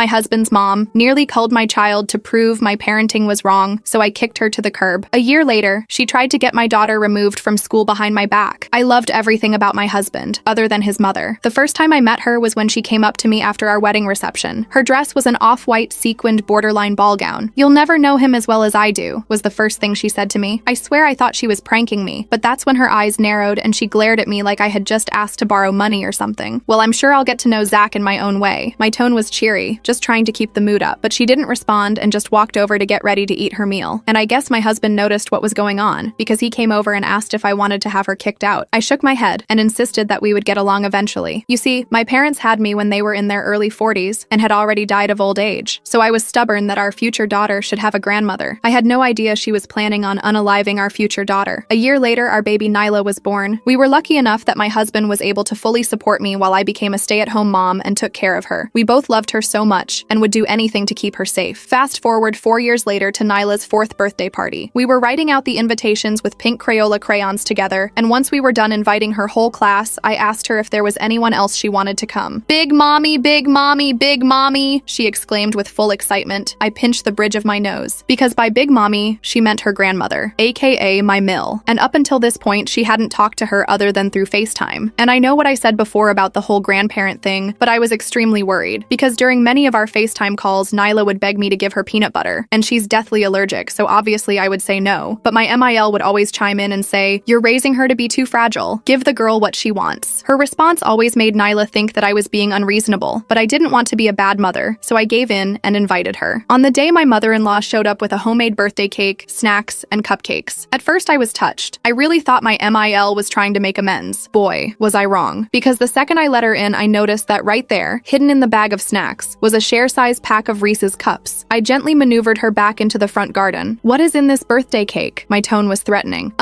my husband's mom, nearly culled my child to prove my parenting was wrong, so I kicked her to the curb. A year later, she tried to get my daughter removed from school behind my back. I loved everything about my husband, other than his mother. The first time I met her was when she came up to me after our wedding reception. Her dress was an off-white sequined borderline ball gown. "You'll never know him as well as I do," was the first thing she said to me. I swear I thought she was pranking me, but that's when her eyes narrowed and she glared at me like I had just asked to borrow money or something. "Well, I'm sure I'll get to know Zach in my own way." My tone was cheery, just trying to keep the mood up, but she didn't respond and just walked over to get ready to eat her meal. And I guess my husband noticed what was going on, because he came over and asked if I wanted to have her kicked out. I shook my head and insisted that we would get along eventually. You see, my parents had me when they were in their early 40s and had already died of old age, so I was stubborn that our future daughter should have a grandmother. I had no idea she was planning on unaliving our future daughter. A year later, our baby Nyla was born. We were lucky enough that my husband was able to fully support me while I became a stay-at-home mom and took care of her. We both loved her so much and would do anything to keep her safe. Fast forward 4 years later to Nyla's 4th birthday party. We were writing out the invitations with pink Crayola crayons together, and once we were done inviting her whole class, I asked her if there was anyone else she wanted to come. "Big mommy, big mommy, big mommy," she exclaimed with full excitement. I pinched the bridge of my nose, because by big mommy, she meant her grandmother, aka my mill. And up until this point, she hadn't talked to her other than through FaceTime. And I know what I said before about the whole grandparent thing, but I was extremely worried, because during many of our FaceTime calls, Nyla would beg me to give her peanut butter, and she's deathly allergic, so obviously I would say no. But my MIL would always chime in and say, "You're raising her to be too fragile. Give the girl what she wants." Her response always made Nyla think that I was being unreasonable, but I didn't want to be a bad mother, so I gave in and invited her. On the day my mother-in-law showed up with a homemade birthday cake, snacks, and cupcakes. At first I was touched. I really thought my MIL was trying to make amends. Boy, was I wrong. Because the second I let her in, I noticed that right there, hidden in the bag of snacks, was a share-size pack of Reese's cups. I gently maneuvered her back into the front garden. "What is in this birthday cake?" My tone was threatening.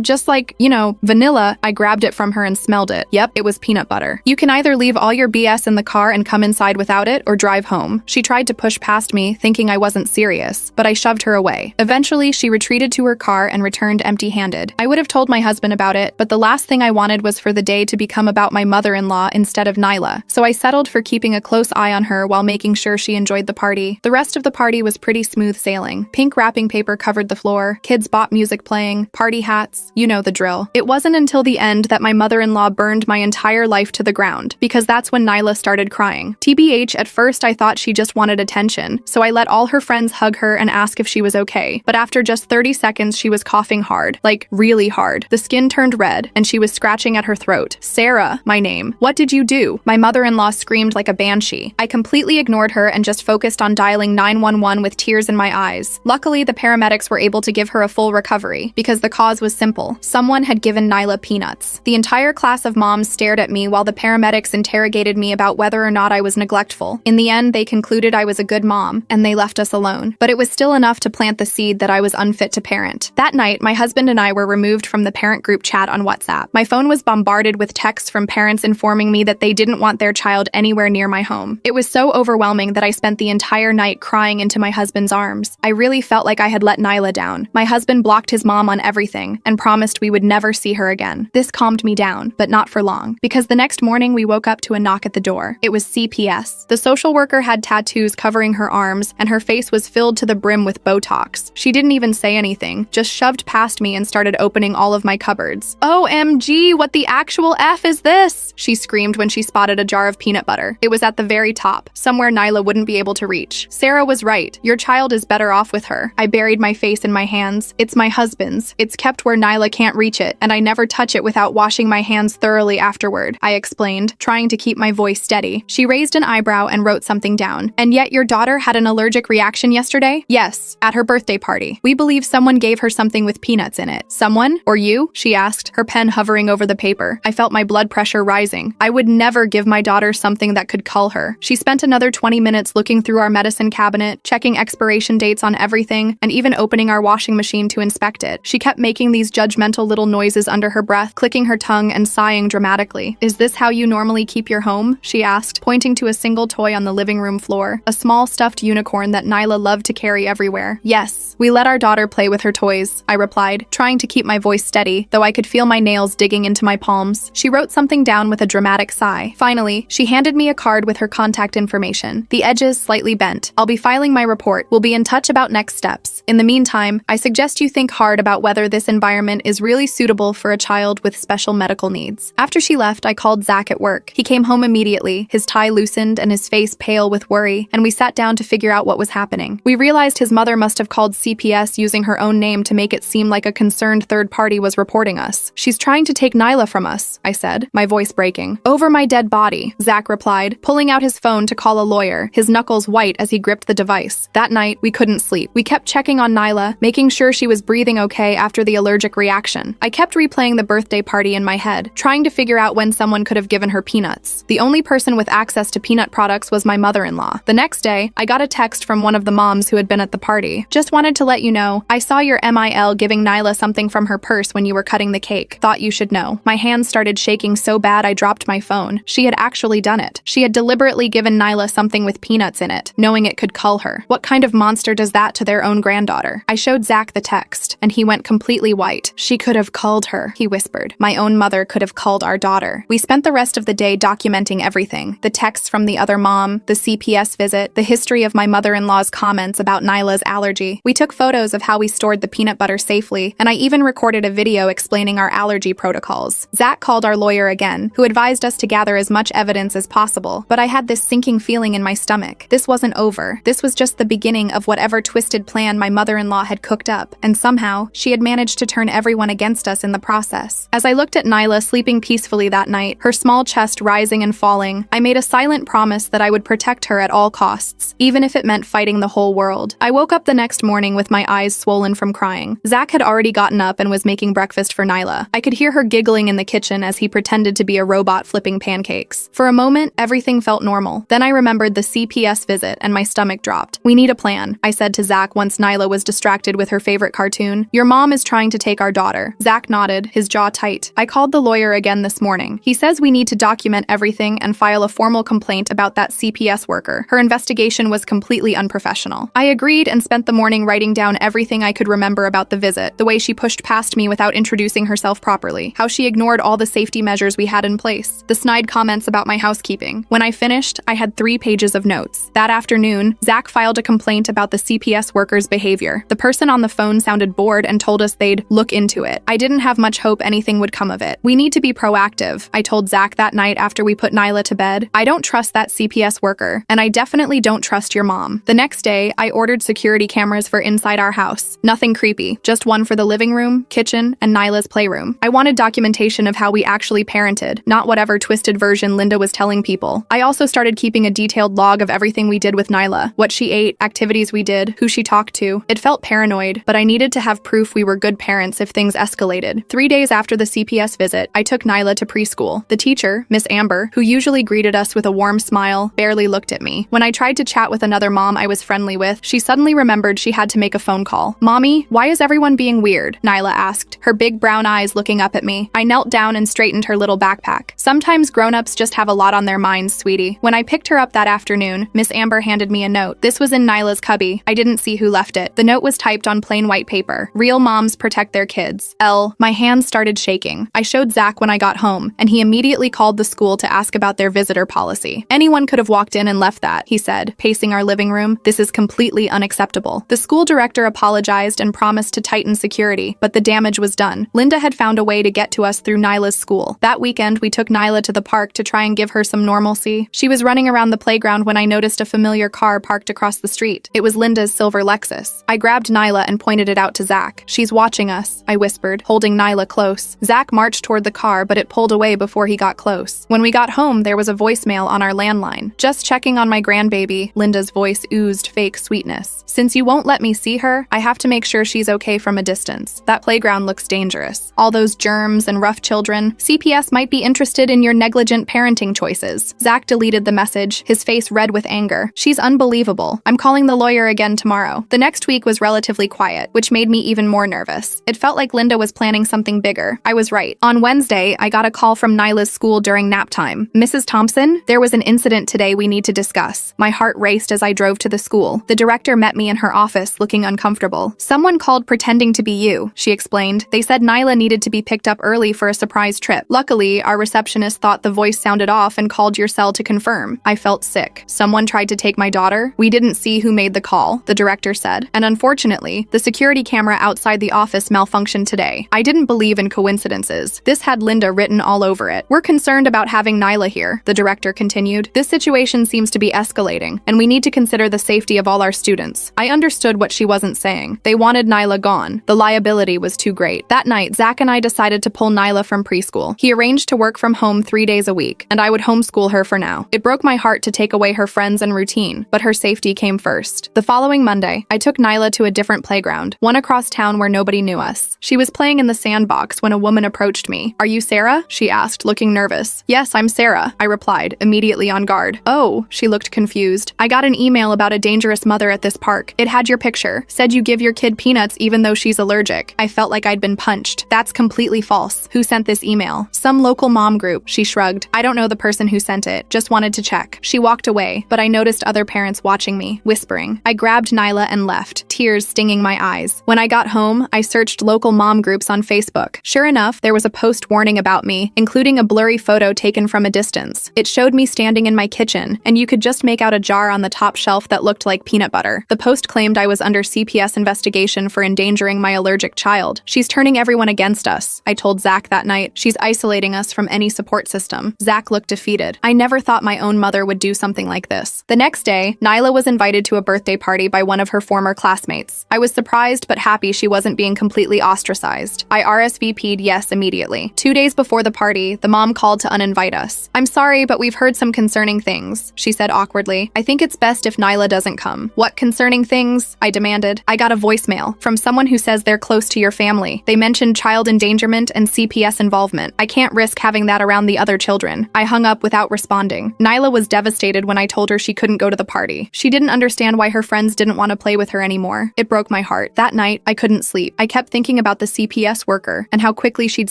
Just like, vanilla." I grabbed it from her and smelled it. Yep, it was peanut butter. "You can either leave all your BS in the car and come inside without it, or drive home." She tried to push past me, thinking I wasn't serious, but I shoved her away. Eventually, she retreated to her car and returned empty-handed. I would have told my husband about it, but the last thing I wanted was for the day to become about my mother-in-law instead of Nyla, so I settled for keeping a close eye on her while making sure she enjoyed the party. The rest of the party was pretty smooth sailing. Pink wrapping paper covered the floor, kids bought music playing, party hats, you know the drill. It wasn't until the end that my mother-in-law burned my entire life to the ground, because that's when Nyla started crying. TBH, at first I thought she just wanted attention, so I let all her friends hug her and ask if she was okay. But after just 30 seconds, she was coughing hard, like really hard. The skin turned red, and she was scratching at her throat. "Sarah," my name. "What did you do?" My mother-in-law screamed like a banshee. I completely ignored her and just focused on dialing 911 with tears in my eyes. Luckily, the paramedics were able to give her a full recovery, because the cause was simple. Someone had given Nyla peanuts. The entire class of moms stared at me while the paramedics interrogated me about whether or not I was neglectful. In the end, they concluded I was a good mom, and they left us alone. But it was still enough to plant the seed that I was unfit to parent. That night, my husband and I were removed from the parent group chat on WhatsApp. My phone was bombarded with texts from parents informing me that they didn't want their child anywhere near my home. It was so overwhelming that I spent the entire night crying into my husband's arms. I really felt like I had let Nyla down. My husband blocked his mom on everything and promised we would never see her again. This calmed me down, but not for long, because the next morning we woke up to a knock at the door. It was CPS. The social worker had tattoos covering her arms, and her face was filled to the brim with Botox. She didn't even say anything, just shoved past me and started opening all of my cupboards. "OMG, what the actual F is this?" she screamed when she spotted a jar of peanut butter. It was at the very top, somewhere Nyla wouldn't be able to reach. "Sarah was right. Your child is better off with her." I buried my face in my hands. "It's my husband's. It's kept where Nyla can't reach it, and I never touch it without washing my hands thoroughly afterward," I explained, trying to keep my voice steady. She raised an eyebrow and wrote something down. "And yet your daughter had an allergic reaction yesterday?" "Yes, at her birthday party. We believe someone gave her something with peanuts in it." "Someone? Or you?" she asked, her pen hovering over the paper. I felt my blood pressure rising. I would never give my daughter something that could cull her. She spent another 20 minutes looking through our medicine cabinet, checking expiration dates on everything, and even opening our washing machine to inspect it. She kept making these judgmental little noises under her breath, clicking her tongue and sighing dramatically. "Is this how you normally keep your home?" she asked, pointing to a single toy on the living room floor, a small stuffed unicorn that Nyla loved to carry everywhere. "Yes," We let our daughter play with her toys, I replied, trying to keep my voice steady, though I could feel my nails digging into my palms. She wrote something down with a dramatic sigh. Finally, she handed me a card with her contact information, the edges slightly bent. I'll be filing my report. We'll be in touch about next steps. In the meantime, I suggest you think hard about whether this environment is really suitable for a child with special medical needs. After she left, I called Zach at work. He came home immediately, his tie loosened and his face pale with worry, and we sat down to figure out what was happening. We realized his mother must have called CPS using her own name to make it seem like a concerned third party was reporting us. She's trying to take Nyla from us, I said, my voice breaking. Over my dead body, Zach replied, pulling out his phone to call a lawyer, his knuckles white as he gripped the device. That night, we couldn't sleep. We kept checking on Nyla, making sure she was breathing okay after the allergic reaction. I kept replaying the birthday party in my head, trying to figure out when someone could have given her peanuts. The only person with access to peanut products was my mother-in-law. The next day, I got a text from one of the moms who had been at the party. Just wanted to let you know, I saw your MIL giving Nyla something from her purse when you were cutting the cake. Thought you should know. My hands started shaking so bad I dropped my phone. She had actually done it. She had deliberately given Nyla something with peanuts in it, knowing it could cull her. What kind of monster does that to their own granddaughter? I showed Zach the text, and he went completely white. She could have culled her, he whispered. My own mother could have culled our daughter. We spent the rest of the day documenting everything. The texts from the other mom, the CPS visit, the history of my mother-in-law's comments about Nyla's allergy. We took photos of how we stored the peanut butter safely, and I even recorded a video explaining our allergy protocols. Zach called our lawyer again, who advised us to gather as much evidence as possible, but I had this sinking feeling in my stomach. This wasn't over. This was just the beginning of whatever twisted plan my mother-in-law had cooked up, and somehow, she had managed to turn everyone against us in the process. As I looked at Nyla sleeping peacefully that night, her small chest rising and falling, I made a silent promise that I would protect her at all costs, even if it meant fighting the whole world. I woke up the next morning with my eyes swollen from crying. Zach had already gotten up and was making breakfast for Nyla. I could hear her giggling in the kitchen as he pretended to be a robot flipping pancakes. For a moment, everything felt normal. Then I remembered the CPS visit and my stomach dropped. We need a plan, I said to Zach once Nyla was distracted with her favorite cartoon. Your mom is trying to take our daughter. Zach nodded, his jaw tight. I called the lawyer again this morning. He says we need to document everything and file a formal complaint about that CPS worker. Her investigation was completely unprofessional. I agreed and spent the morning writing down everything I could remember about the visit, the way she pushed past me without introducing herself properly, how she ignored all the safety measures we had in place, the snide comments about my housekeeping. When I finished, I had 3 pages of notes. That afternoon, Zach filed a complaint about the CPS worker's behavior. The person on the phone sounded bored and told us they'd look into it. I didn't have much hope anything would come of it. We need to be proactive, I told Zach that night after we put Nyla to bed. I don't trust that CPS worker, and I definitely don't trust your mom. The next day, I ordered security cameras for inside our house. Nothing creepy, just one for the living room, kitchen, and Nyla's playroom. I wanted documentation of how we actually parented, not whatever twisted version Linda was telling people. I also started keeping a detailed log of everything we did with Nyla, what she ate, activities we did, who she talked to. It felt paranoid, but I needed to have proof we were good parents if things escalated. 3 days after the CPS visit, I took Nyla to preschool. The teacher, Miss Amber, who usually greeted us with a warm smile, barely looked at me. When I tried to chat with another mom I was friendly with, she suddenly remembered she had to make a phone call. Mommy, why is everyone being weird? Nyla asked, her big brown eyes looking up at me. I knelt down and straightened her little backpack. Sometimes grown-ups just have a lot on their minds, sweetie. When I picked her up that afternoon, Miss Amber handed me a note. This was in Nyla's cubby. I didn't see who left it. The note was typed on plain white paper. Real moms protect their kids. L. My hands started shaking. I showed Zach when I got home, and he immediately called the school to ask about their visitor policy. Anyone could have walked in and left that, he said, pacing our living room. This is completely unacceptable. The school director apologized and promised to tighten security, but the damage was done. Linda had found a way to get to us through Nyla's school. That weekend, we took Nyla to the park to try and give her some normalcy. She was running around the playground when I noticed a familiar car parked across the street. It was Linda's silver Lexus. I grabbed Nyla and pointed it out to Zach. She's watching us, I whispered, holding Nyla close. Zach marched toward the car, but it pulled away before he got close. When we got home, there was a voicemail on our landline. Just checking on my grandbaby, Linda's voice oozed fake sweetness. Since you won't let me see her, I have to make sure she's okay from a distance. That playground looks dangerous. All those germs and rough children. CPS might be interested in your negligent parenting choices. Zach deleted the message, his face red with anger. She's unbelievable. I'm calling the lawyer again tomorrow. The next week was relatively quiet, which made me even more nervous. It felt like Linda was planning something bigger. I was right. On Wednesday, I got a call from Nyla's school during nap time. Mrs. Thompson, there was an incident today we need to discuss. My heart raced as I drove to the school. The director met me in her office looking looking uncomfortable. "Someone called pretending to be you," she explained. "They said Nyla needed to be picked up early for a surprise trip. Luckily, our receptionist thought the voice sounded off and called your cell to confirm." I felt sick. "Someone tried to take my daughter? We didn't see who made the call," the director said. "And unfortunately, the security camera outside the office malfunctioned today." I didn't believe in coincidences. This had Linda written all over it. "We're concerned about having Nyla here," the director continued. "This situation seems to be escalating, and we need to consider the safety of all our students." I understood what she wasn't saying. They wanted Nyla gone. The liability was too great. That night, Zach and I decided to pull Nyla from preschool. He arranged to work from home 3 days a week, and I would homeschool her for now. It broke my heart to take away her friends and routine, but her safety came first. The following Monday, I took Nyla to a different playground, one across town where nobody knew us. She was playing in the sandbox when a woman approached me. "Are you Sarah?" she asked, looking nervous. "Yes, I'm Sarah," I replied, immediately on guard. "Oh," she looked confused. "I got an email about a dangerous mother at this park. It had your picture. Said you give your kid peanuts even though she's allergic." I felt like I'd been punched. "That's completely false. Who sent this email?" "Some local mom group," she shrugged. "I don't know the person who sent it. Just wanted to check." She walked away, but I noticed other parents watching me, whispering. I grabbed Nyla and left, tears stinging my eyes. When I got home, I searched local mom groups on Facebook. Sure enough, there was a post warning about me, including a blurry photo taken from a distance. It showed me standing in my kitchen, and you could just make out a jar on the top shelf that looked like peanut butter. The post claimed I was under CPS investigation for endangering my allergic child. "She's turning everyone against us," I told Zach that night. "She's isolating us from any support system." Zach looked defeated. I never thought my own mother would do something like this. The next day, Nyla was invited to a birthday party by one of her former classmates. I was surprised but happy she wasn't being completely ostracized. I RSVP'd yes immediately. 2 days before the party, the mom called to uninvite us. "I'm sorry, but we've heard some concerning things," she said awkwardly. "I think it's best if Nyla doesn't come." "What concerning things?" I demanded. "I got a voicemail from someone who says they're close to your family. They mentioned child endangerment and CPS involvement. I can't risk having that around the other children." I hung up without responding. Nyla was devastated when I told her she couldn't go to the party. She didn't understand why her friends didn't want to play with her anymore. It broke my heart. That night, I couldn't sleep. I kept thinking about the CPS worker and how quickly she'd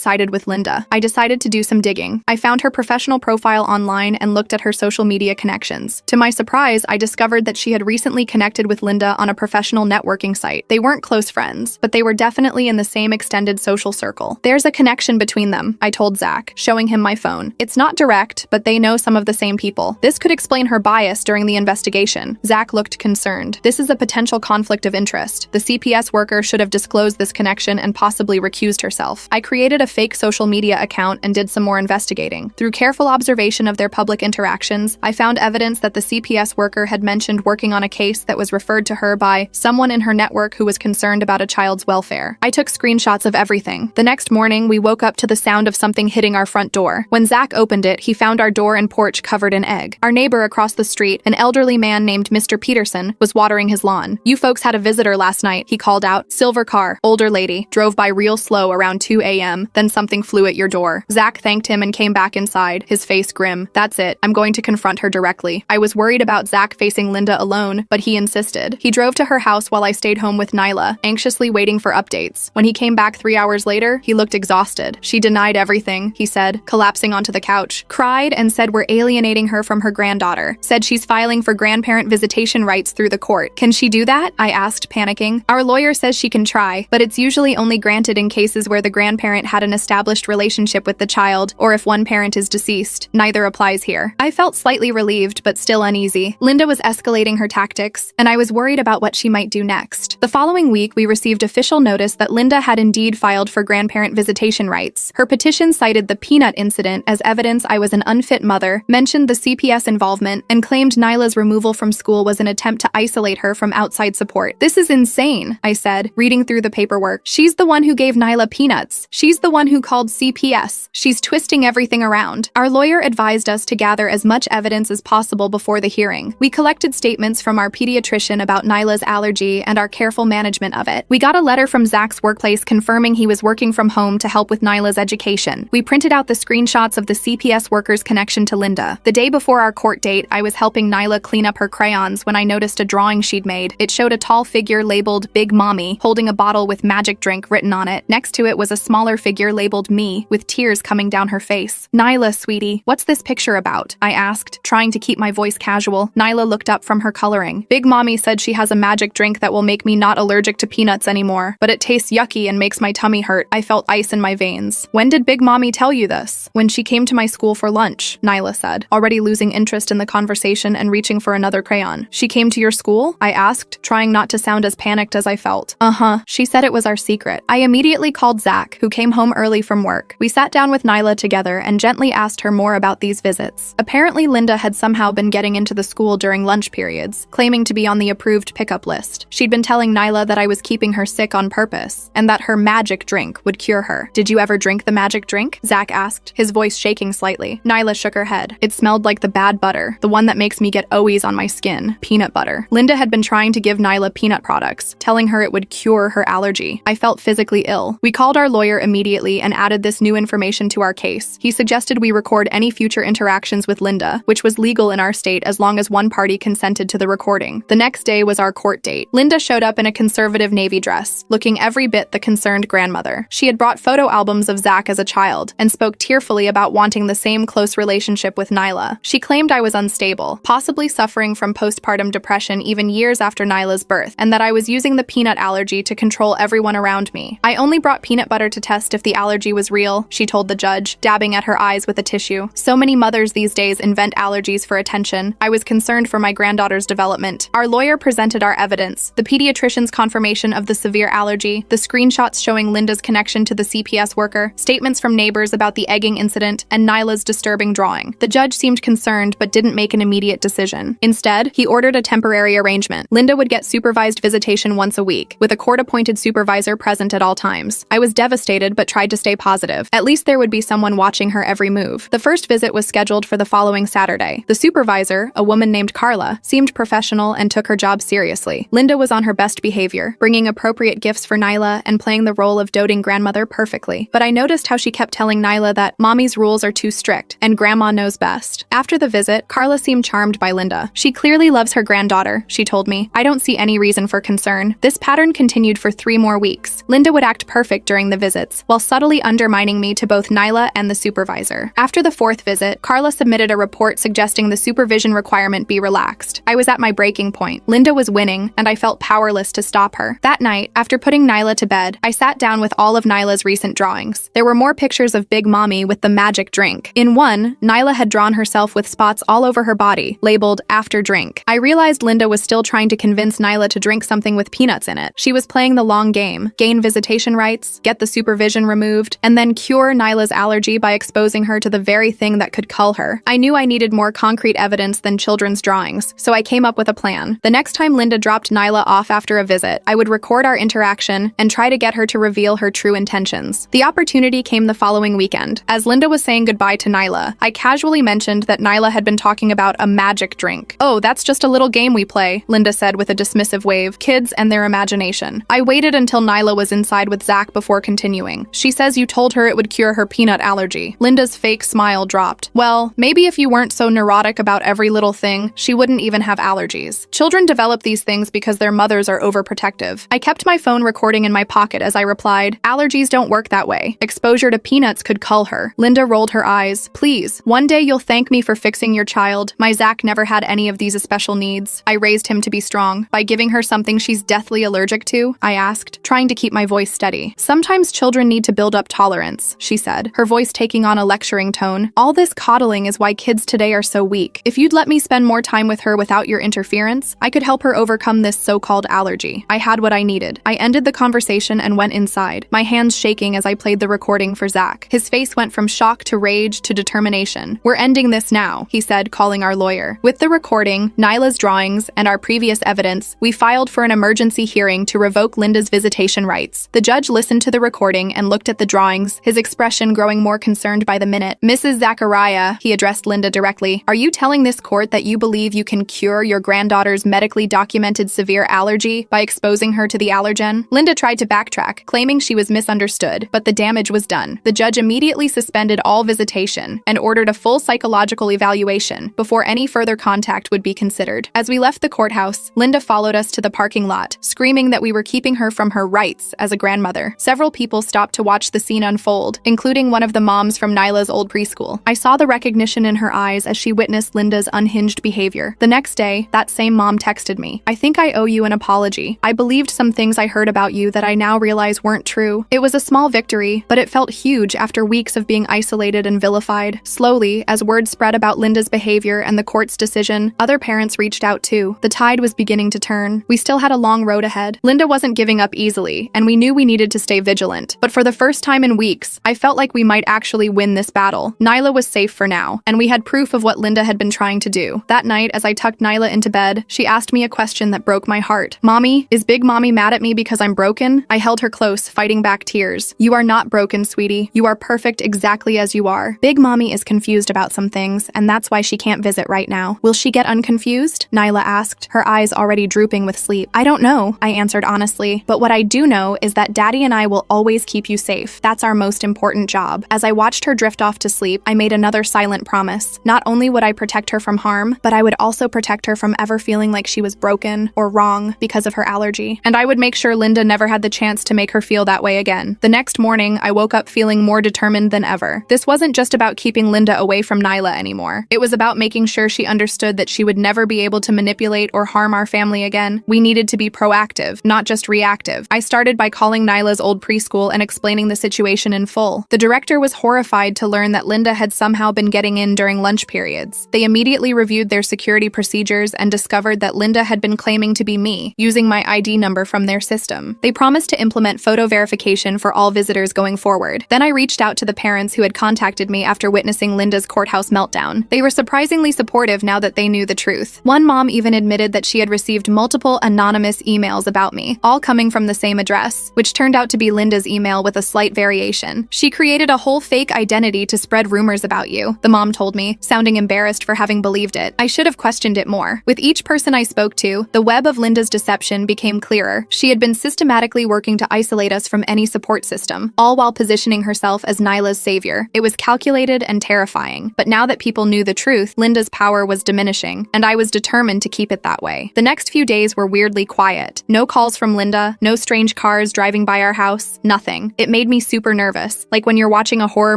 sided with Linda. I decided to do some digging. I found her professional profile online and looked at her social media connections. To my surprise, I discovered that she had recently connected with Linda on a professional networking site. They weren't close friends, but they were definitely in the same extended social circle. "There's a connection between them," I told Zach, showing him my phone. "It's not direct, but they know some of the same people. This could explain her bias during the investigation." Zach looked concerned. "This is a potential conflict of interest. The CPS worker should have disclosed this connection and possibly recused herself." I created a fake social media account and did some more investigating. Through careful observation of their public interactions, I found evidence that the CPS worker had mentioned working on a case that was referred to her by someone in her network who was concerned about a child's welfare. I took screenshots of everything. The next morning, we woke up to the sound of something hitting our front door. When Zach opened it, he found our door and porch covered in egg. Our neighbor across the street, an elderly man named Mr. Peterson, was watering his lawn. "You folks had a visitor last night," he called out. "Silver car, older lady, drove by real slow around 2 a.m., then something flew at your door." Zach thanked him and came back inside, his face grim. "That's it. I'm going to confront her directly." I was worried about Zach facing Linda alone, but he insisted. He drove to her house while I stayed home with Nyla, anxiously waiting for updates. When he came back 3 hours later, he looked exhausted. "She denied everything," he said, collapsing onto the couch. "Cried and said we're alienating her from her granddaughter. Said she's filing for grandparent visitation rights through the court." "Can she do that?" I asked, panicking. "Our lawyer says she can try, but it's usually only granted in cases where the grandparent had an established relationship with the child, or if one parent is deceased. Neither applies here." I felt slightly relieved, but still uneasy. Linda was escalating her tactics, and I was worried about what she might do next. The following week, we received official notice that Linda had indeed filed for grandparent visitation rights. Her petition cited the peanut incident as evidence I was an unfit mother, mentioned the CPS involvement, and claimed Nyla's removal from school was an attempt to isolate her from outside support. "This is insane," I said, reading through the paperwork. "She's the one who gave Nyla peanuts. She's the one who called CPS. She's twisting everything around." Our lawyer advised us to gather as much evidence as possible before the hearing. We collected statements from our pediatrician about Nyla's allergy and our careful management of it. We got a letter from Zach's workplace confirming he was working from home to help with Nyla's education. We printed out the screenshots of the CPS worker's connection to Linda. The day before our court date, I was helping Nyla clean up her crayons when I noticed a drawing she'd made. It showed a tall figure labeled Big Mommy holding a bottle with magic drink written on it. Next to it was a smaller figure labeled Me, with tears coming down her face. "Nyla, sweetie, what's this picture about?" I asked, trying to keep my voice casual. Nyla looked up from her coloring. "Big Mommy said she has a magic drink drink that will make me not allergic to peanuts anymore, but it tastes yucky and makes my tummy hurt. I felt ice in my veins. When did Big Mommy tell you this? When she came to my school for lunch, Nyla said, already losing interest in the conversation and reaching for another crayon. She came to your school? I asked, trying not to sound as panicked as I felt. Uh-huh. She said it was our secret. I immediately called Zach, who came home early from work. We sat down with Nyla together and gently asked her more about these visits. Apparently, Linda had somehow been getting into the school during lunch periods, claiming to be on the approved pickup list. She'd been telling Nyla that I was keeping her sick on purpose, and that her magic drink would cure her. Did you ever drink the magic drink? Zach asked, his voice shaking slightly. Nyla shook her head. It smelled like the bad butter, the one that makes me get owies on my skin. Peanut butter. Linda had been trying to give Nyla peanut products, telling her it would cure her allergy. I felt physically ill. We called our lawyer immediately and added this new information to our case. He suggested we record any future interactions with Linda, which was legal in our state as long as one party consented to the recording. The next day was our court date. Linda showed up in a conservative navy dress, looking every bit the concerned grandmother. She had brought photo albums of Zach as a child and spoke tearfully about wanting the same close relationship with Nyla. She claimed I was unstable, possibly suffering from postpartum depression even years after Nyla's birth, and that I was using the peanut allergy to control everyone around me. I only brought peanut butter to test if the allergy was real, she told the judge, dabbing at her eyes with a tissue. So many mothers these days invent allergies for attention. I was concerned for my granddaughter's development. Our lawyer presented our evidence, the pediatrician's confirmation of the severe allergy, the screenshots showing Linda's connection to the CPS worker, statements from neighbors about the egging incident, and Nyla's disturbing drawing. The judge seemed concerned but didn't make an immediate decision. Instead, he ordered a temporary arrangement. Linda would get supervised visitation once a week, with a court-appointed supervisor present at all times. I was devastated but tried to stay positive. At least there would be someone watching her every move. The first visit was scheduled for the following Saturday. The supervisor, a woman named Carla, seemed professional and took her job seriously. Linda was on her best behavior, bringing appropriate gifts for Nyla and playing the role of doting grandmother perfectly. But I noticed how she kept telling Nyla that mommy's rules are too strict and grandma knows best. After the visit, Carla seemed charmed by Linda. She clearly loves her granddaughter, she told me. I don't see any reason for concern. This pattern continued for 3 more weeks. Linda would act perfect during the visits, while subtly undermining me to both Nyla and the supervisor. After the 4th visit, Carla submitted a report suggesting the supervision requirement be relaxed. I was at my breaking point. Linda was winning, and I felt powerless to stop her. That night, after putting Nyla to bed, I sat down with all of Nyla's recent drawings. There were more pictures of Big Mommy with the magic drink. In one, Nyla had drawn herself with spots all over her body, labeled after drink. I realized Linda was still trying to convince Nyla to drink something with peanuts in it. She was playing the long game, gain visitation rights, get the supervision removed, and then cure Nyla's allergy by exposing her to the very thing that could cull her. I knew I needed more concrete evidence than children's drawings, so I came up with a plan. The next time Linda dropped Nyla off after a visit, I would record our interaction and try to get her to reveal her true intentions. The opportunity came the following weekend. As Linda was saying goodbye to Nyla, I casually mentioned that Nyla had been talking about a magic drink. Oh, that's just a little game we play, Linda said with a dismissive wave. Kids and their imagination. I waited until Nyla was inside with Zach before continuing. She says you told her it would cure her peanut allergy. Linda's fake smile dropped. Well, maybe if you weren't so neurotic about every little thing, she wouldn't even have allergies. Children develop these things because their mothers are overprotective. I kept my phone recording in my pocket as I replied, allergies don't work that way. Exposure to peanuts could cull her. Linda rolled her eyes. Please, one day you'll thank me for fixing your child. My Zach never had any of these special needs. I raised him to be strong. By giving her something she's deathly allergic to? I asked, trying to keep my voice steady. Sometimes children need to build up tolerance, she said, her voice taking on a lecturing tone. All this coddling is why kids today are so weak. If you'd let me spend more time with her without your interference, I could help her overcome this so-called allergy. I had what I needed. I ended the conversation and went inside, my hands shaking as I played the recording for Zach. His face went from shock to rage to determination. We're ending this now, he said, calling our lawyer. With the recording, Nyla's drawings, and our previous evidence, we filed for an emergency hearing to revoke Linda's visitation rights. The judge listened to the recording and looked at the drawings, his expression growing more concerned by the minute. Mrs. Zachariah, he addressed Linda directly, are you telling this court that you believe you can cure your granddaughter's medically documented severe allergy by exposing her to the allergen? Linda tried to backtrack, claiming she was misunderstood, but the damage was done. The judge immediately suspended all visitation and ordered a full psychological evaluation before any further contact would be considered. As we left the courthouse, Linda followed us to the parking lot, screaming that we were keeping her from her rights as a grandmother. Several people stopped to watch the scene unfold, including one of the moms from Nyla's old preschool. I saw the recognition in her eyes as she witnessed Linda's unhinged behavior. The next day, that same mom texted me, I think I I owe you an apology. I believed some things I heard about you that I now realize weren't true. It was a small victory, but it felt huge after weeks of being isolated and vilified. Slowly, as word spread about Linda's behavior and the court's decision, other parents reached out too. The tide was beginning to turn. We still had a long road ahead. Linda wasn't giving up easily, and we knew we needed to stay vigilant. But for the first time in weeks, I felt like we might actually win this battle. Nyla was safe for now, and we had proof of what Linda had been trying to do. That night, as I tucked Nyla into bed, she asked me a question that broke my heart. "Mommy, is Big Mommy mad at me because I'm broken?" I held her close, fighting back tears. "You are not broken, sweetie. You are perfect exactly as you are. Big Mommy is confused about some things, and that's why she can't visit right now. Will she get unconfused?" Nyla asked, her eyes already drooping with sleep. "I don't know," I answered honestly, "but what I do know is that Daddy and I will always keep you safe. That's our most important job." As I watched her drift off to sleep, I made another silent promise. Not only would I protect her from harm, but I would also protect her from ever feeling like she was broken or wrong because of her allergy. And I would make sure Linda never had the chance to make her feel that way again. The next morning, I woke up feeling more determined than ever. This wasn't just about keeping Linda away from Nyla anymore. It was about making sure she understood that she would never be able to manipulate or harm our family again. We needed to be proactive, not just reactive. I started by calling Nyla's old preschool and explaining the situation in full. The director was horrified to learn that Linda had somehow been getting in during lunch periods. They immediately reviewed their security procedures and discovered that Linda had been claiming to be me, using my ID number from their system. They promised to implement photo verification for all visitors going forward. Then I reached out to the parents who had contacted me after witnessing Linda's courthouse meltdown. They were surprisingly supportive now that they knew the truth. One mom even admitted that she had received multiple anonymous emails about me, all coming from the same address, which turned out to be Linda's email with a slight variation. "She created a whole fake identity to spread rumors about you," the mom told me, sounding embarrassed for having believed it. I should have questioned it more. With each person I spoke to, the web of Linda's deception became clearer. She had been systematically working to isolate us from any support system, all while positioning herself as Nyla's savior. It was calculated and terrifying. But now that people knew the truth, Linda's power was diminishing, and I was determined to keep it that way. The next few days were weirdly quiet. No calls from Linda, no strange cars driving by our house, nothing. It made me super nervous, like when you're watching a horror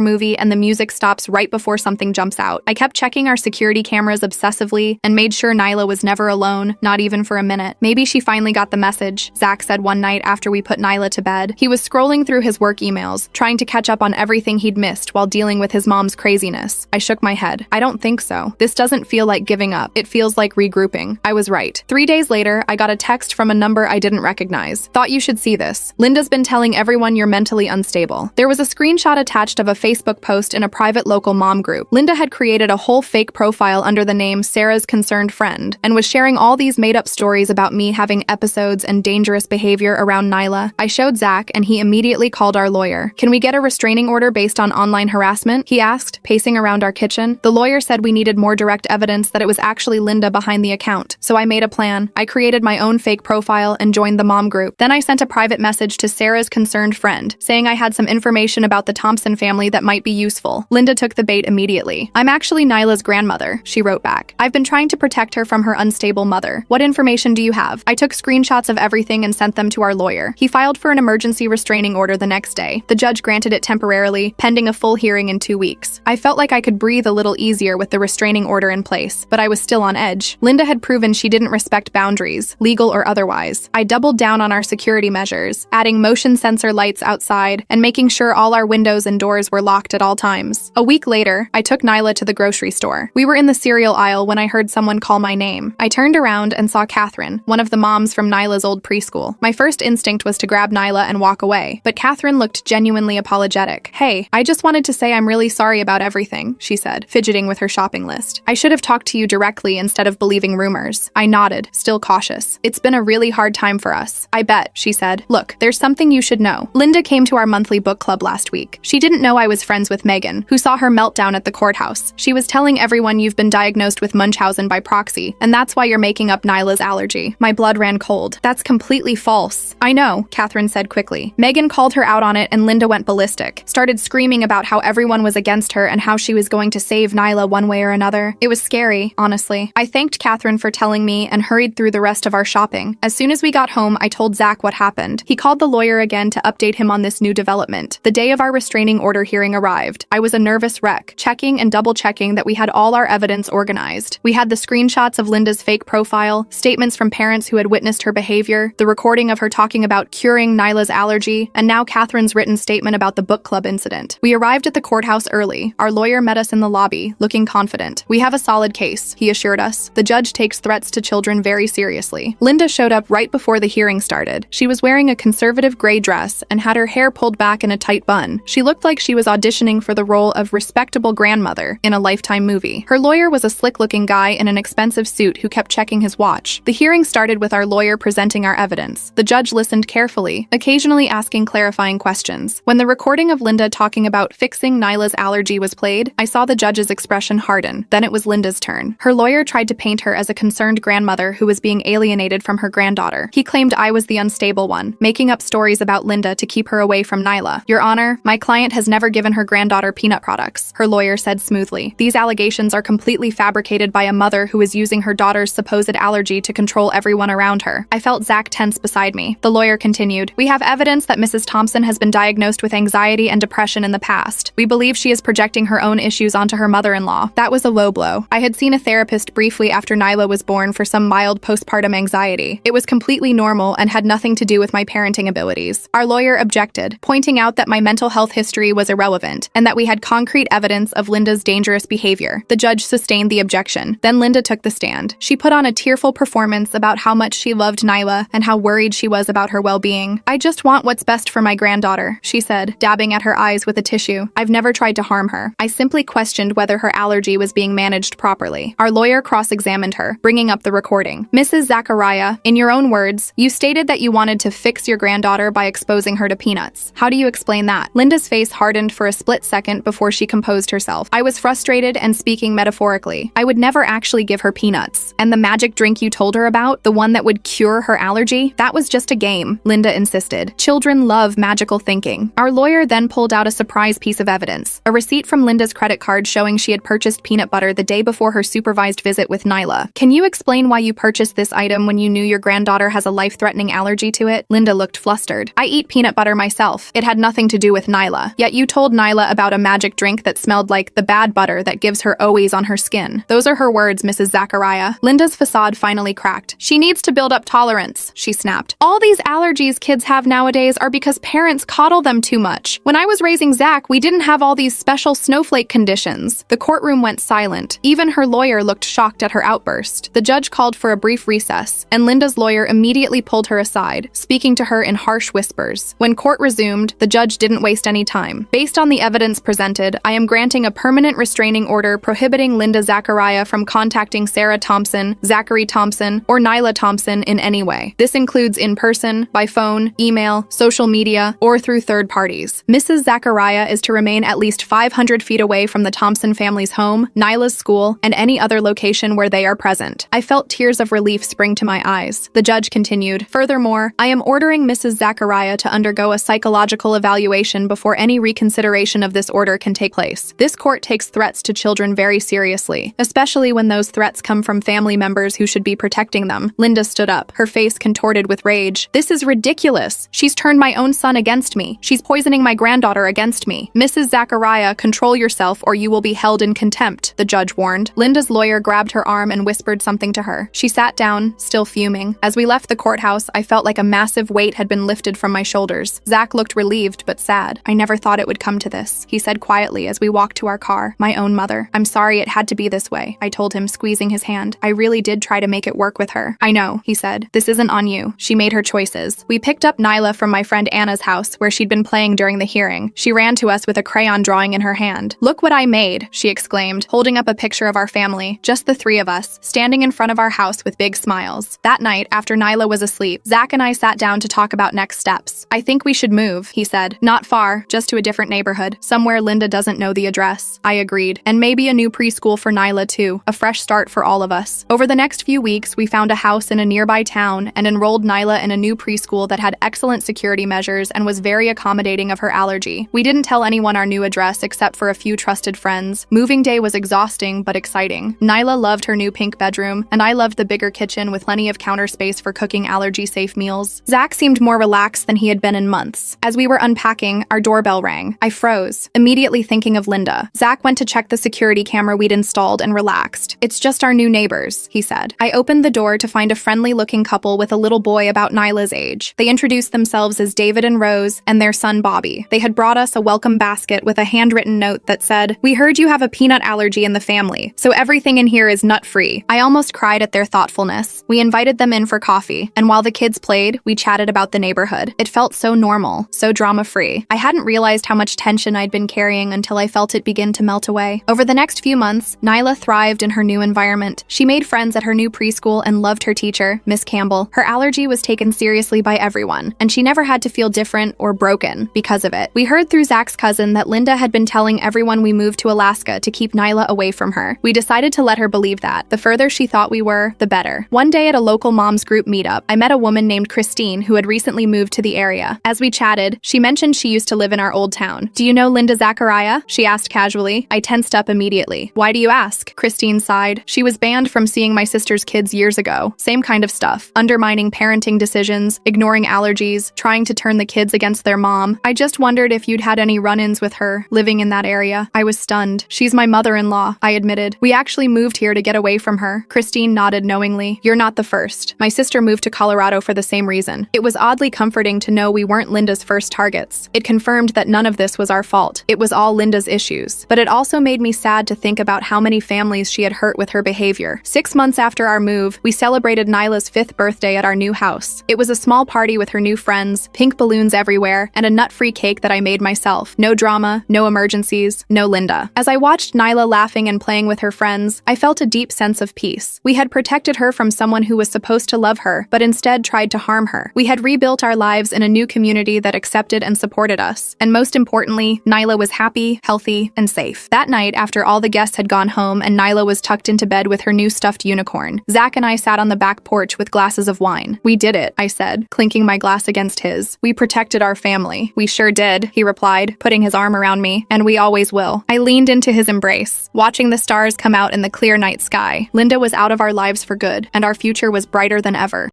movie and the music stops right before something jumps out. I kept checking our security cameras obsessively and made sure Nyla was never alone, not even for a minute. "Maybe she finally got the message," Zach said one night after we put Nyla to bed. He was scrolling through his work emails, trying to catch up on everything he'd missed while dealing with his mom's craziness. I shook my head. "I don't think so. This doesn't feel like giving up. It feels like regrouping." I was right. 3 days later, I got a text from a number I didn't recognize. "Thought you should see this. Linda's been telling everyone you're mentally unstable." There was a screenshot attached of a Facebook post in a private local mom group. Linda had created a whole fake profile under the name Sarah's Concerned Friend and was sharing all these made-up stories about me having episodes and dangerous behavior around Nyla. I showed Zach, and he immediately called our lawyer. "Can we get a restraining order based on online harassment?" he asked, pacing around our kitchen. The lawyer said we needed more direct evidence that it was actually Linda behind the account. So I made a plan. I created my own fake profile and joined the mom group. Then I sent a private message to Sarah's Concerned Friend, saying I had some information about the Thompson family that might be useful. Linda took the bait immediately. "I'm actually Nyla's grandmother," she wrote back. "I've been trying to protect her from her unstable mother. What information do you have?" I took screenshots of everything and sent them to our lawyer. He filed for an emergency restraining order the next day. The judge granted it temporarily, pending a full hearing in 2 weeks. I felt like I could breathe a little easier with the restraining order in place, but I was still on edge. Linda had proven she didn't respect boundaries, legal or otherwise. I doubled down on our security measures, adding motion sensor lights outside and making sure all our windows and doors were locked at all times. A week later, I took Nyla to the grocery store. We were in the cereal aisle when I heard someone call my name. I turned around and saw Catherine, one of the moms from Nyla's old preschool. My first instinct was to grab Nyla and walk away, but Catherine looked genuinely apologetic. "Hey, I just wanted to say I'm really sorry about everything," she said, fidgeting with her shopping list. "I should have talked to you directly instead of believing rumors." I nodded, still cautious. "It's been a really hard time for us." "I bet," she said. "Look, there's something you should know. Linda came to our monthly book club last week. She didn't know I was friends with Megan, who saw her meltdown at the courthouse. She was telling everyone you've been diagnosed with Munchausen by proxy, and that's why you're making up Nyla's allergy." My blood ran cold. "That's completely false." "I know," Catherine said quickly. "Megan called her out on it and Linda went ballistic, started screaming about how everyone was against her and how she was going to save Nyla one way or another. It was scary, honestly." I thanked Catherine for telling me and hurried through the rest of our shopping. As soon as we got home, I told Zach what happened. He called the lawyer again to update him on this new development. The day of our restraining order hearing arrived. I was a nervous wreck, checking and double-checking that we had all our evidence organized. We had the screenshots of Linda's fake profile, statements from from parents who had witnessed her behavior, the recording of her talking about curing Nyla's allergy, and now Catherine's written statement about the book club incident. We arrived at the courthouse early. Our lawyer met us in the lobby, looking confident. "We have a solid case," he assured us. "The judge takes threats to children very seriously." Linda showed up right before the hearing started. She was wearing a conservative gray dress and had her hair pulled back in a tight bun. She looked like she was auditioning for the role of respectable grandmother in a Lifetime movie. Her lawyer was a slick-looking guy in an expensive suit who kept checking his watch. The hearing started with our lawyer presenting our evidence. The judge listened carefully, occasionally asking clarifying questions. When the recording of Linda talking about fixing Nyla's allergy was played, I saw the judge's expression harden. Then it was Linda's turn. Her lawyer tried to paint her as a concerned grandmother who was being alienated from her granddaughter. He claimed I was the unstable one, making up stories about Linda to keep her away from Nyla. "Your Honor, my client has never given her granddaughter peanut products," her lawyer said smoothly. "These allegations are completely fabricated by a mother who is using her daughter's supposed allergy to control everyone around her." I felt Zach tense beside me. The lawyer continued, "We have evidence that Mrs. Thompson has been diagnosed with anxiety and depression in the past. We believe she is projecting her own issues onto her mother-in-law." That was a low blow. I had seen a therapist briefly after Nyla was born for some mild postpartum anxiety. It was completely normal and had nothing to do with my parenting abilities. Our lawyer objected, pointing out that my mental health history was irrelevant and that we had concrete evidence of Linda's dangerous behavior. The judge sustained the objection. Then Linda took the stand. She put on a tearful performance about how much she loved Nyla and how worried she was about her well-being. "I just want what's best for my granddaughter," she said, dabbing at her eyes with a tissue. "I've never tried to harm her. I simply questioned whether her allergy was being managed properly." Our lawyer cross-examined her, bringing up the recording. "Mrs. Zachariah, in your own words, you stated that you wanted to fix your granddaughter by exposing her to peanuts. How do you explain that?" Linda's face hardened for a split second before she composed herself. "I was frustrated and speaking metaphorically. I would never actually give her peanuts. And the magic drink you told her about, the one that would cure her allergy, that was just a game," Linda insisted. "Children love magical thinking." Our lawyer then pulled out a surprise piece of evidence, a receipt from Linda's credit card showing she had purchased peanut butter the day before her supervised visit with Nyla. "Can you explain why you purchased this item when you knew your granddaughter has a life-threatening allergy to it?" Linda looked flustered. "I eat peanut butter myself. It had nothing to do with Nyla. Yet you told Nyla about a magic drink that smelled like the bad butter that gives her always on her skin." "Those are her words, Mrs. Zachariah." Linda's facade finally cracked. "She needs to build up tolerance," she snapped. "All these allergies kids have nowadays are because parents coddle them too much. When I was raising Zach, we didn't have all these special snowflake conditions." The courtroom went silent. Even her lawyer looked shocked at her outburst. The judge called for a brief recess, and Linda's lawyer immediately pulled her aside, speaking to her in harsh whispers. When court resumed, the judge didn't waste any time. "Based on the evidence presented, I am granting a permanent restraining order prohibiting Linda Zachariah from contacting Sarah Thompson, Zachary Thompson, or Nyla Thompson in any way. This includes in person, by phone, email, social media, or through third parties. Mrs. Zachariah is to remain at least 500 feet away from the Thompson family's home, Nyla's school, and any other location where they are present." I felt tears of relief spring to my eyes. The judge continued, "Furthermore, I am ordering Mrs. Zachariah to undergo a psychological evaluation before any reconsideration of this order can take place. This court takes threats to children very seriously, especially when those threats come from family members who should be protecting them." Linda stood up, her face contorted with rage. "This is ridiculous. She's turned my own son against me. She's poisoning my granddaughter against me. Mrs. Zachariah, control yourself or you will be held in contempt," the judge warned. Linda's lawyer grabbed her arm and whispered something to her. She sat down, still fuming. As we left the courthouse, I felt like a massive weight had been lifted from my shoulders. Zach looked relieved but sad. "I never thought it would come to this," he said quietly as we walked to our car. "My own mother. I'm sorry it had to be this way," I told him, squeezing his hand. "I really did try to make it work with her." "I know," he said. "This isn't on you. She made her choices." We picked up Nyla from my friend Anna's house, where she'd been playing during the hearing. She ran to us with a crayon drawing in her hand. "Look what I made," she exclaimed, holding up a picture of our family, just the three of us, standing in front of our house with big smiles. That night, after Nyla was asleep, Zach and I sat down to talk about next steps. "I think we should move," he said. "Not far, just to a different neighborhood, somewhere Linda doesn't know the address." I agreed. "And maybe a new preschool for Nyla too, a fresh start for all of us." Over the next few weeks, we found a house in a nearby town and enrolled Nyla in a new preschool that had excellent security measures and was very accommodating of her allergy. We didn't tell anyone our new address except for a few trusted friends. Moving day was exhausting but exciting. Nyla loved her new pink bedroom, and I loved the bigger kitchen with plenty of counter space for cooking allergy-safe meals. Zach seemed more relaxed than he had been in months. As we were unpacking, our doorbell rang. I froze, immediately thinking of Linda. Zach went to check the security camera we'd installed and relaxed. "It's just our new neighbors," he said. I opened the door store to find a friendly-looking couple with a little boy about Nyla's age. They introduced themselves as David and Rose and their son Bobby. They had brought us a welcome basket with a handwritten note that said, "We heard you have a peanut allergy in the family, so everything in here is nut-free." I almost cried at their thoughtfulness. We invited them in for coffee, and while the kids played, we chatted about the neighborhood. It felt so normal, so drama-free. I hadn't realized how much tension I'd been carrying until I felt it begin to melt away. Over the next few months, Nyla thrived in her new environment. She made friends at her new preschool and loved her teacher, Miss Campbell. Her allergy was taken seriously by everyone, and she never had to feel different or broken because of it. We heard through Zach's cousin that Linda had been telling everyone we moved to Alaska to keep Nyla away from her. We decided to let her believe that. The further she thought we were, the better. One day at a local moms group meetup, I met a woman named Christine who had recently moved to the area. As we chatted, she mentioned she used to live in our old town. "Do you know Linda Zachariah?" she asked casually. I tensed up immediately. "Why do you ask?" Christine sighed. "She was banned from seeing my sister's kids years ago. Same kind of stuff. Undermining parenting decisions, ignoring allergies, trying to turn the kids against their mom. I just wondered if you'd had any run-ins with her, living in that area." I was stunned. "She's my mother-in-law," I admitted. "We actually moved here to get away from her." Christine nodded knowingly. "You're not the first. My sister moved to Colorado for the same reason." It was oddly comforting to know we weren't Linda's first targets. It confirmed that none of this was our fault. It was all Linda's issues. But it also made me sad to think about how many families she had hurt with her behavior. 6 months after our move, we celebrated Nyla's 5th birthday at our new house. It was a small party with her new friends, pink balloons everywhere, and a nut-free cake that I made myself. No drama, no emergencies, no Linda. As I watched Nyla laughing and playing with her friends, I felt a deep sense of peace. We had protected her from someone who was supposed to love her, but instead tried to harm her. We had rebuilt our lives in a new community that accepted and supported us. And most importantly, Nyla was happy, healthy, and safe. That night, after all the guests had gone home and Nyla was tucked into bed with her new stuffed unicorn, Zach and I sat on the back porch with glasses of wine. "We did it," I said, clinking my glass against his. "We protected our family." "We sure did," he replied, putting his arm around me, "and we always will." I leaned into his embrace, watching the stars come out in the clear night sky. Linda was out of our lives for good, and our future was brighter than ever.